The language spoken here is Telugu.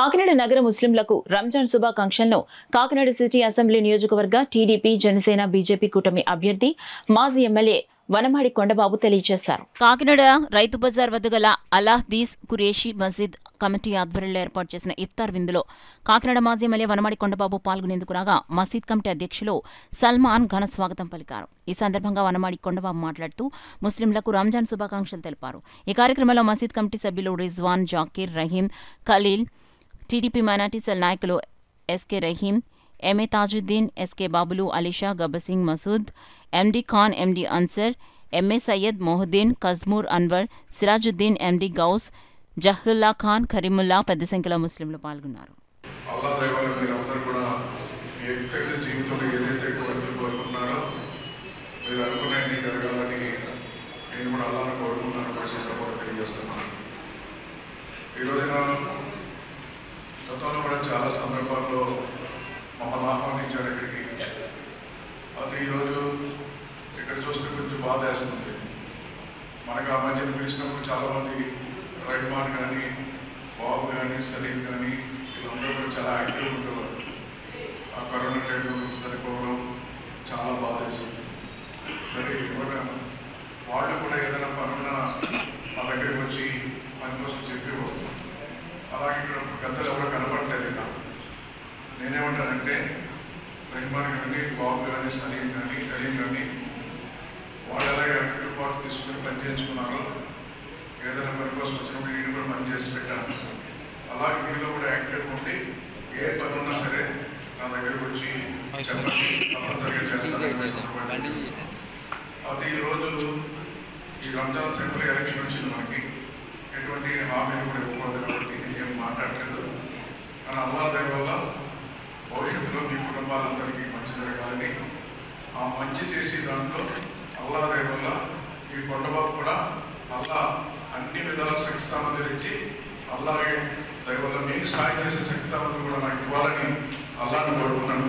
కాకినాడ నగర ముస్లింలకు రంజాన్ శుభాకాంక్షలను కాకినాడ సిటీ అసెంబ్లీ నియోజకవర్గ టీడీపీ జనసేన బీజేపీ కూటమి అభ్యర్థి మాజీ ఎమ్మెల్యే వనమాడి కొండబాబు తెలియజేశారు. కాకినాడ రైతు బజార్ వద్ద గల అలాహ్దీస్ ఖురేషీ మస్జిద్ కమిటీ ఆధ్వర్యంలో ఏర్పాటు చేసిన ఇఫ్తార్ విందులో కాకినాడ మాజీ ఎమ్మెల్యే వనమాడి కొండబాబు పాల్గొనేందుకు రాగా మసీద్ కమిటీ అధ్యక్షులు సల్మాన్ ఘన స్వాగతం పలికారు. ఈ సందర్భంగా వనమాడి కొండబాబు మాట్లాడుతూ ముస్లింలకు రంజాన్ శుభాకాంక్షలు తెలిపారు. ఈ కార్యక్రమంలో మసీద్ కమిటీ సభ్యులు Rizwan, Zakir, Rahim, Khalil, TDP minority cell నాయకులు SK Rahim, MA Tajuddin, SK Babulu, Alisha, Gabbasingh, Masood, MD Khan, MD Ansar, MA Syed, Mohiuddin, Kajmoor Anwar, Sirajuddin, MD Ghouse, Zahrulla Khan, Karimulla పెద్ద సంఖ్యలో ముస్లింలు పాల్గొన్నారు. గతంలో కూడా చాలా సందర్భాల్లో మమ్మల్ని ఆహ్వానించారు ఇక్కడికి. అది ఈరోజు ఇక్కడ చూస్తే కొంచెం బాధ వేస్తుంది. మనకు ఆ మధ్యన పిలిచినప్పుడు చాలామంది రహమాన్ కానీ, బాబు కానీ, సలీం కానీ వీళ్ళందరూ కూడా చాలా యాక్టివ్ ఉండేవారు. ఆ కరోనా టైంలో సరిపోవడం చాలా బాధ వేస్తుంది. సరే ఎవరైనా వాళ్ళు కూడా ఏదైనా పనున్న మా దగ్గరికి వచ్చి పని కోసం చెప్పేవారు. అలాగే ఇక్కడ పెద్దలు ఎవరో కనపడలేదు. ఇక్కడ నేనేమంటానంటే రహమాన్ కానీ, బాబు కానీ, సలీం కానీ, కరీం కానీ వాళ్ళు ఎలాగే ఏర్పాటు తీసుకుని పని చేయించుకున్నారో ఏదైనా పని కోసం వచ్చినప్పుడు నేను కూడా పని చేసి పెట్టాను. అలాగే మీలో కూడా యాక్టివ్ ఉండి ఏ పని ఉన్నా సరే నా దగ్గరకు వచ్చి చెప్పండి, తప్పనిసరిగా చేస్తాను. అది ఈరోజు ఈ రంజాన్ అసెంబ్లీ ఎలక్షన్ వచ్చింది. మనకి ఎటువంటి హామీలు కూడా ఇవ్వకూడదు కాబట్టి ఏం మాట్లాడలేదు. కానీ అల్లాహ్ దయ వల్ల భవిష్యత్తులో మీ కుటుంబాలందరికీ మంచి జరగాలని, ఆ మంచి చేసే దాంట్లో అల్లాహ్ దయ వల్ల ఈ కొండబాబు కూడా అల్లాహ్ అన్ని విధాల శక్తిస్థానం ఇచ్చి అల్లాహ్ దయ వల్ల మీకు సాయం చేసే శక్తిస్థానం కూడా నాకు ఇవ్వాలని అల్లాహ్ని కోరుకున్నాను.